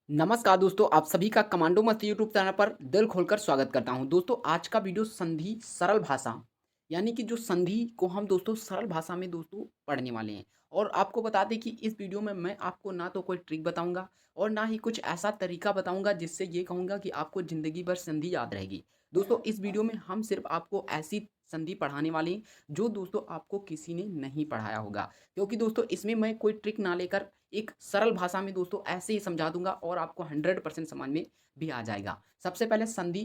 नमस्कार दोस्तों, आप सभी का कमांडो मस्ती यूट्यूब चैनल पर दिल खोलकर स्वागत करता हूं। दोस्तों आज का वीडियो संधि सरल भाषा यानी कि जो संधि को हम दोस्तों सरल भाषा में दोस्तों पढ़ने वाले हैं। और आपको बता दें कि इस वीडियो में मैं आपको ना तो कोई ट्रिक बताऊंगा और ना ही कुछ ऐसा तरीका बताऊंगा जिससे ये कहूंगा कि आपको ज़िंदगी भर संधि याद रहेगी। दोस्तों इस वीडियो में हम सिर्फ आपको ऐसी संधि पढ़ाने वाले हैं जो दोस्तों आपको किसी ने नहीं पढ़ाया होगा, क्योंकि दोस्तों इसमें मैं कोई ट्रिक ना लेकर एक सरल भाषा में दोस्तों ऐसे ही समझा दूँगा और आपको 100% समझ में भी आ जाएगा। सबसे पहले संधि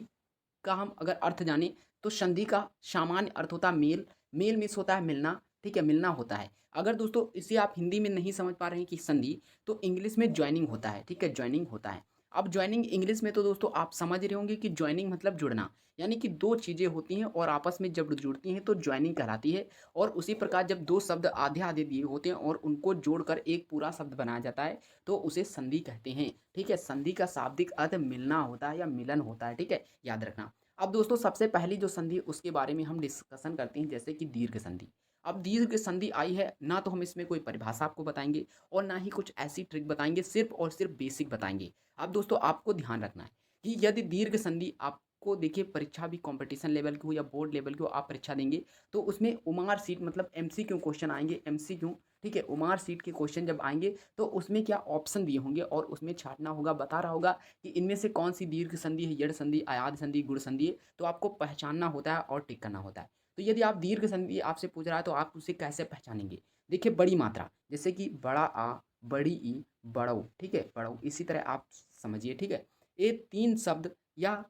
का हम अगर अर्थ जानें तो संधि का सामान्य अर्थ होता है मेल, मेल मीन्स होता है मिलना, ठीक है? मिलना होता है। अगर दोस्तों इसे आप हिंदी में नहीं समझ पा रहे हैं कि संधि, तो इंग्लिश में जॉइनिंग होता है, ठीक है? जॉइनिंग होता है। अब जॉइनिंग इंग्लिश में तो दोस्तों आप समझ रहे होंगे कि जॉइनिंग मतलब जुड़ना, यानी कि 2 चीज़ें होती हैं और आपस में जब जुड़ती हैं तो जॉइनिंग कहलाती है। और उसी प्रकार जब 2 शब्द आधे-आधे दिए होते हैं और उनको जोड़कर एक पूरा शब्द बनाया जाता है, तो उसे संधि कहते हैं, ठीक है? संधि का शाब्दिक अर्थ मिलना होता है या मिलन होता है, ठीक है? याद रखना। अब दोस्तों सबसे पहली जो संधि उसके बारे में हम डिस्कशन करते हैं, जैसे कि दीर्घ संधि। अब दीर्घ संधि आई है, ना तो हम इसमें कोई परिभाषा आपको बताएँगे और ना ही कुछ ऐसी ट्रिक बताएँगे, सिर्फ़ और सिर्फ़ बेसिक बताएँगे। अब दोस्तों आपको ध्यान रखना है कि यदि दीर्घ संधि आपको देखिए परीक्षा भी कॉम्पिटिशन लेवल की हो या बोर्ड लेवल की हो, आप परीक्षा देंगे तो उसमें ओमार सीट मतलब एमसीक्यू क्वेश्चन आएँगे, एमसीक्यू, ठीक है? ओमार सीट के क्वेश्चन जब आएँगे तो उसमें क्या ऑप्शन दिए होंगे और उसमें छाँटना होगा, बता रहा होगा कि इनमें से कौन-सी दीर्घ संधि है, यड़ संधि, अयाद संधि, गुण संधि है, तो आपको पहचानना होता है और टिक करना होता है। तो यदि आप दीर्घ संधि आपसे पूछ रहा है तो आप उसे कैसे पहचानेंगे? देखिए बड़ी मात्रा, जैसे कि बड़ा आ, बड़ी ई, बड़ऊ, ठीक है? बड़ऊ, इसी तरह आप समझिए, ठीक है? ये 3 शब्द या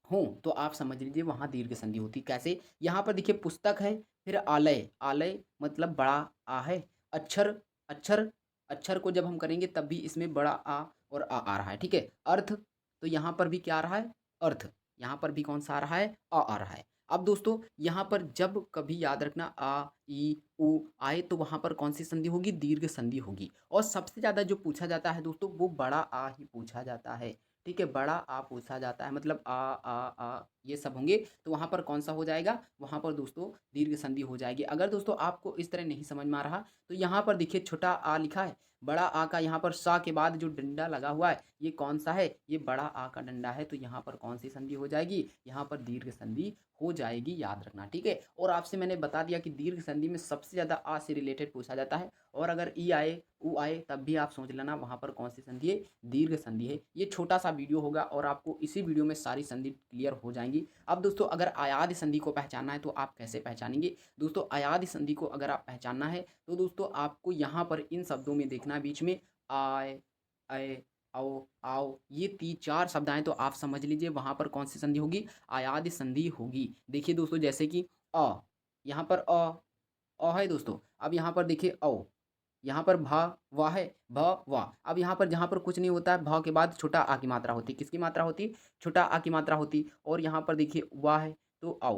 हों, तो आप समझ लीजिए वहाँ दीर्घ संधि होती है। कैसे? यहाँ पर देखिए पुस्तक है, फिर आलय, आलय मतलब बड़ा आ है। अक्षर, अक्षर, अक्षर को जब हम करेंगे तब भी इसमें बड़ा आ और आ रहा है, ठीक है? अर्थ, तो यहाँ पर भी क्या आ रहा है? अर्थ। यहाँ पर भी कौन-सा आ रहा है? आ रहा है। अब दोस्तों यहाँ पर जब कभी याद रखना आ, ई, उ आए तो वहाँ पर कौन-सी संधि होगी? दीर्घ संधि होगी। और सबसे ज़्यादा जो पूछा जाता है दोस्तों वो बड़ा आ ही पूछा जाता है। ठीक है, बड़ा आ पूछा जाता है मतलब आ ये सब होंगे तो वहाँ पर कौन-सा हो जाएगा? वहाँ पर दोस्तों दीर्घ संधि हो जाएगी। अगर दोस्तों आपको इस तरह नहीं समझ में आ रहा तो यहाँ पर देखिए छोटा आ लिखा है, बड़ा आ का यहाँ पर सा के बाद जो डंडा लगा हुआ है, ये कौन-सा है? ये बड़ा आ का डंडा है, तो यहाँ पर कौन-सी संधि हो जाएगी? यहाँ पर दीर्घ संधि हो जाएगी, याद रखना, ठीक है? और आपसे मैंने बता दिया कि दीर्घ संधि में सबसे ज़्यादा आ से रिलेटेड पूछा जाता है और अगर ई आए, उ आए तब भी आप सोच लेना वहाँ पर कौन-सी संधि है? दीर्घ संधि है। ये छोटा-सा वीडियो होगा और आपको इसी वीडियो में सारी संधि क्लियर हो जाएँगी। अब दोस्तों अगर अयाद संधि को पहचानना है तो आप कैसे पहचानेंगे? दोस्तों अयाद संधि को अगर आप पहचानना है तो दोस्तों आपको यहाँ पर इन शब्दों में देखना है बीच में आय, अय, औ, आओ, ये 4 शब्द आएँ तो आप समझ लीजिए वहाँ पर कौन-सी संधि होगी? अयाद संधि होगी। देखिए दोस्तों जैसे कि यहाँ पर है दोस्तों। अब यहाँ पर देखिए यहाँ पर भा, वा है, भ, वा। अब यहाँ पर जहाँ पर कुछ नहीं होता है, भ के बाद छोटा आ की मात्रा होती है। किसकी मात्रा होती है? छोटा आ की मात्रा होती है और यहाँ पर देखिए वा है, तो औ।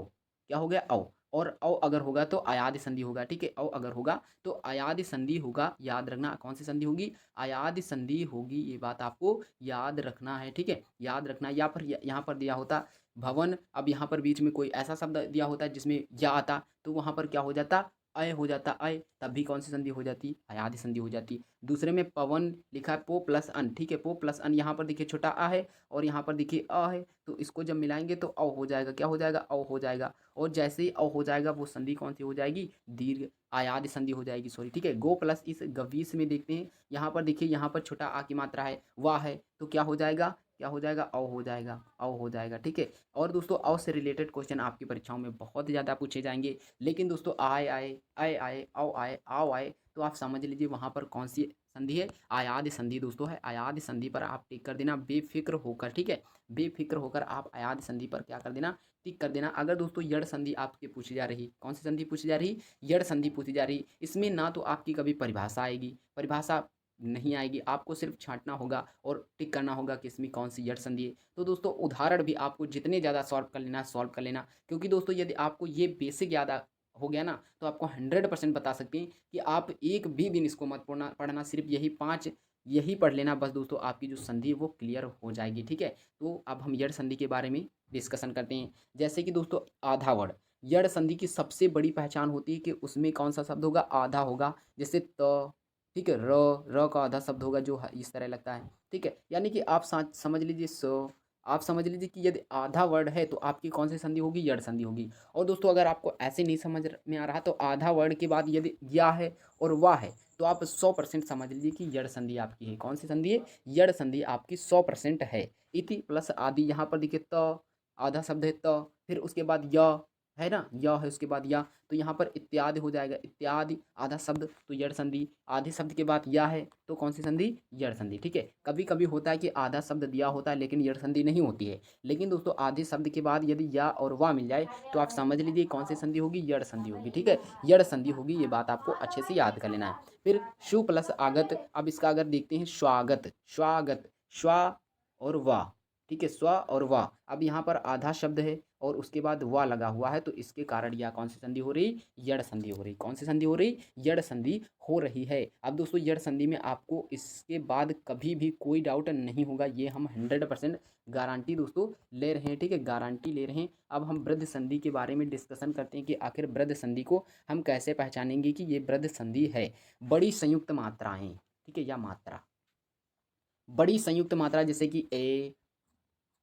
क्या हो गया? औ। और औ अगर होगा तो अयाद संधि होगा, ठीक है? औ अगर होगा तो अयाद संधि होगा, याद रखना कौन-सी संधि होगी? अयाद संधि होगी, ये बात आपको याद रखना है, ठीक है? याद रखना या फिर यहाँ पर दिया होता भवन, अब यहाँ पर बीच में कोई ऐसा शब्द दिया होता है जिसमें या आता, तो वहाँ पर क्या हो जाता? अय हो जाता अय, तब भी कौन-सी संधि हो जाती? अयाद संधि हो जाती। दूसरे में पवन लिखा है पो प्लस अन, ठीक है? पो प्लस अन यहाँ पर देखिए छोटा आ है और यहाँ पर देखिए अ है, तो इसको जब मिलाएँगे तो औ हो जाएगा। क्या हो जाएगा? औ हो जाएगा और जैसे ही औ हो जाएगा वो संधि कौन-सी हो जाएगी? दीर्घ अयाद संधि हो जाएगी, सॉरी, ठीक है? गो प्लस इस गवीस में देखते हैं, यहाँ पर देखिए यहाँ पर छोटा आ की मात्रा है, वा है, तो क्या हो जाएगा? क्या हो जाएगा? औ हो जाएगा, औ हो जाएगा, ठीक है? और दोस्तों औ से रिलेटेड क्वेश्चन आपकी परीक्षाओं में बहुत ज़्यादा पूछे जाएँगे। लेकिन दोस्तों आय आए, अय आए, औ आए, आओ आए, तो आप समझ लीजिए वहाँ पर कौन-सी संधि है? अयाद संधि दोस्तों है। अयाद संधि पर आप टिक कर देना बेफ़िक्र होकर, ठीक है? बेफ़िक्र होकर आप अयाद संधि पर क्या कर देना? टिक कर देना। अगर दोस्तों यड़ संधि आपके पूछी जा रही, कौन-सी संधि पूछी जा रही? यड़ संधि पूछी जा रही। इसमें ना तो आपकी कभी परिभाषा आएगी, परिभाषा नहीं आएगी, आपको सिर्फ़ छाँटना होगा और टिक करना होगा कि इसमें कौन-सी यड़ संधि है। तो दोस्तों उदाहरण भी आपको जितने ज़्यादा सॉल्व कर लेना है, सॉल्व कर लेना, क्योंकि दोस्तों यदि आपको ये बेसिक याद हो गया ना, तो आपको 100% बता सकते हैं कि आप एक भी दिन इसको मत पढ़ना, सिर्फ़ यही 5 यही पढ़ लेना, बस दोस्तों आपकी जो संधि है वो क्लियर हो जाएगी, ठीक है? तो अब हम यड़ संधि के बारे में डिस्कशन करते हैं। जैसे कि दोस्तों आधा वर्ड, यड़ संधि की सबसे बड़ी पहचान होती है कि उसमें कौन-सा शब्द होगा? आधा होगा। जैसे त, ठीक है। र का आधा शब्द होगा जो इस तरह लगता है, ठीक है। यानी कि आप समझ लीजिए आप समझ लीजिए कि यदि आधा वर्ड है तो आपकी कौन सी संधि होगी, यड़ संधि होगी। और दोस्तों अगर आपको ऐसे नहीं समझ में आ रहा तो आधा वर्ड के बाद यदि या है और वाह है तो आप 100% समझ लीजिए कि यड़ संधि आपकी है। कौन सी संधि है, यड़ संधि आपकी 100% है। इति प्लस आदि, यहाँ पर देखिए त आधा शब्द है त, फिर उसके बाद य है ना, य है उसके बाद या, तो यहाँ पर इत्यादि हो जाएगा। इत्यादि आधा शब्द तो यड़ संधि, आधे शब्द के बाद या है तो कौन सी संधि, यड़ संधि, ठीक है। कभी कभी होता है कि आधा शब्द दिया होता है लेकिन यड़ संधि नहीं होती है, लेकिन दोस्तों आधे शब्द के बाद यदि या और वाह मिल जाए तो आप समझ लीजिए कौन सी संधि होगी, यड़ संधि होगी, ठीक है। यड़ संधि होगी, ये बात आपको अच्छे से याद कर लेना है। फिर शु प्लस आगत, अब इसका अगर देखते हैं स्वागत, स्वागत, स्वा और वाह, ठीक है, स्व और वाह। अब यहाँ पर आधा शब्द है और उसके बाद वाह लगा हुआ है तो इसके कारण यह कौन सी संधि हो रही, यड़ संधि हो रही। कौन सी संधि हो रही, यड़ संधि हो रही है। अब दोस्तों यड़ संधि में आपको इसके बाद कभी भी कोई डाउट नहीं होगा, ये हम 100% गारंटी दोस्तों ले रहे हैं, ठीक है, गारंटी ले रहे हैं। अब हम वृद्ध संधि के बारे में डिस्कशन करते हैं कि आखिर वृद्ध संधि को हम कैसे पहचानेंगे कि ये वृद्ध संधि है। बड़ी संयुक्त मात्राएं, ठीक है, या मात्रा, बड़ी संयुक्त मात्रा जैसे कि ए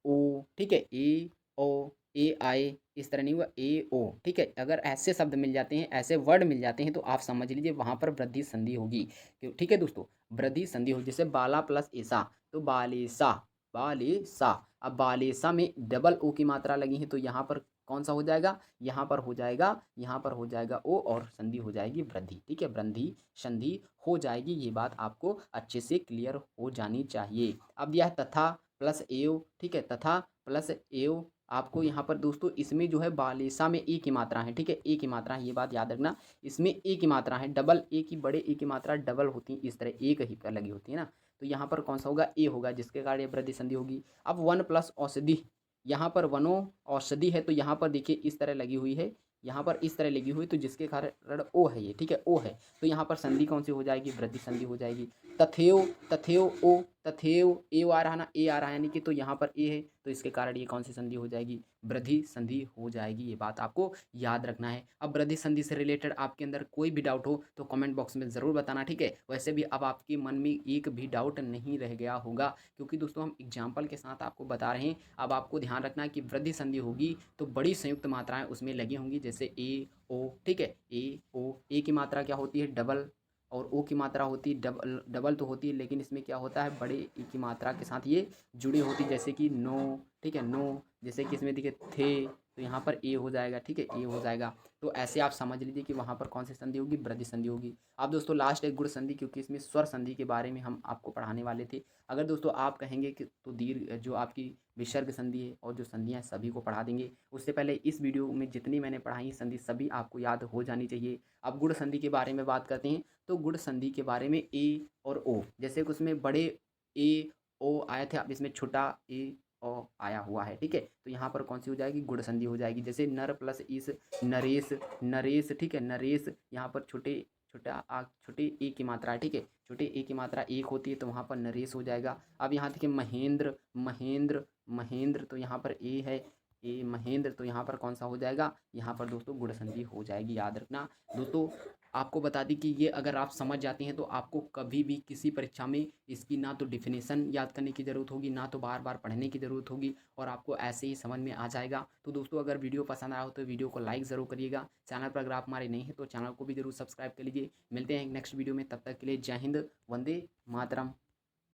ओ, ठीक है, ए ओ, ए आई, इस तरह नहीं हुआ, ए ओ, ठीक है। अगर ऐसे शब्द मिल जाते हैं, ऐसे वर्ड मिल जाते हैं तो आप समझ लीजिए वहाँ पर वृद्धि संधि होगी, ठीक है दोस्तों, वृद्धि संधि होगी। जैसे बाला प्लस ऐसा तो बालेसा, बालेसा। अब बालेसा में डबल ओ की मात्रा लगी है तो यहाँ पर कौन सा हो जाएगा, यहाँ पर हो जाएगा, यहाँ पर हो जाएगा ओ और संधि हो जाएगी वृद्धि, ठीक है, वृद्धि संधि हो जाएगी। ये बात आपको अच्छे से क्लियर हो जानी चाहिए। अब यह तथा प्लस एव, ठीक है, तथा प्लस एव, आपको यहाँ पर दोस्तों इसमें जो है बालेसा में ए की मात्रा है, ठीक है, ए की मात्रा है, ये बात याद रखना। इसमें ए की मात्रा है, डबल ए की, बड़े ए की मात्रा डबल होती है, इस तरह एक ही पर लगी होती है ना, तो यहाँ पर कौन सा होगा, ए होगा, जिसके कारण ये वृद्धि संधि होगी। अब वन प्लस औषधि, यहाँ पर वनो औषधि है तो यहाँ पर देखिए इस तरह लगी हुई है, यहाँ पर इस तरह लगी हुई तो जिसके कारण ओ है ये, ठीक है, ओ है, तो यहाँ पर संधि कौन सी हो जाएगी, वृद्धि संधि हो जाएगी। तथेव, तथेव ओ, तथेव ए आ रहा ना, ए आ रहा है यानी कि, तो यहाँ पर ए है तो इसके कारण ये कौन सी संधि हो जाएगी, वृद्धि संधि हो जाएगी। ये बात आपको याद रखना है। अब वृद्धि संधि से रिलेटेड आपके अंदर कोई भी डाउट हो तो कमेंट बॉक्स में ज़रूर बताना, ठीक है। वैसे भी अब आपके मन में एक भी डाउट नहीं रह गया होगा क्योंकि दोस्तों हम एग्जाम्पल के साथ आपको बता रहे हैं। अब आपको ध्यान रखना है कि वृद्धि संधि होगी तो बड़ी संयुक्त मात्राएं उसमें लगी होंगी, जैसे ए ओ, ठीक है, ए ओ, ए की मात्रा क्या होती है, डबल, और ओ की मात्रा होती है डबल, डबल तो होती है लेकिन इसमें क्या होता है, बड़े ई की मात्रा के साथ ये जुड़ी होती है, जैसे कि नो, ठीक है, नो, जैसे कि इसमें देखिए थे तो यहाँ पर ए हो जाएगा, ठीक है, ए हो जाएगा। तो ऐसे आप समझ लीजिए कि वहाँ पर कौन सी संधि होगी, वृद्धि संधि होगी। अब दोस्तों लास्ट एक गुण संधि, क्योंकि इसमें स्वर संधि के बारे में हम आपको पढ़ाने वाले थे। अगर दोस्तों आप कहेंगे कि तो दीर्घ जो आपकी विसर्ग संधि है और जो संधियाँ सभी को पढ़ा देंगे। उससे पहले इस वीडियो में जितनी मैंने पढ़ाई संधि सभी आपको याद हो जानी चाहिए। अब गुण संधि के बारे में बात करते हैं तो गुण संधि के बारे में ए और ओ, जैसे कि उसमें बड़े ए ओ आए थे, अब इसमें छोटा ए ओ आया हुआ है, ठीक है, तो यहाँ पर कौन सी हो जाएगी, गुण संधि हो जाएगी। जैसे नर प्लस इस, नरेश, नरेश, ठीक है, नरेश, यहाँ पर छोटे छोटे ए की मात्रा है, ठीक है, छोटे ए की मात्रा एक होती है तो वहाँ पर नरेश हो जाएगा। अब यहाँ देखिए महेंद्र, महेंद्र, महेंद्र, तो यहाँ पर ए है, ए महेंद्र, तो यहाँ पर कौन सा हो जाएगा, यहाँ पर दोस्तों गुण संधि हो जाएगी, याद रखना दोस्तों। आपको बता दी कि ये अगर आप समझ जाते हैं तो आपको कभी भी किसी परीक्षा में इसकी ना तो डिफिनेशन याद करने की ज़रूरत होगी, ना तो बार बार पढ़ने की ज़रूरत होगी, और आपको ऐसे ही समझ में आ जाएगा। तो दोस्तों अगर वीडियो पसंद आया हो तो वीडियो को लाइक ज़रूर करिएगा। चैनल पर अगर आप हमारे नहीं हैं तो चैनल को भी ज़रूर सब्सक्राइब कर लीजिए। मिलते हैं नेक्स्ट वीडियो में, तब तक के लिए जय हिंद, वंदे मातरम।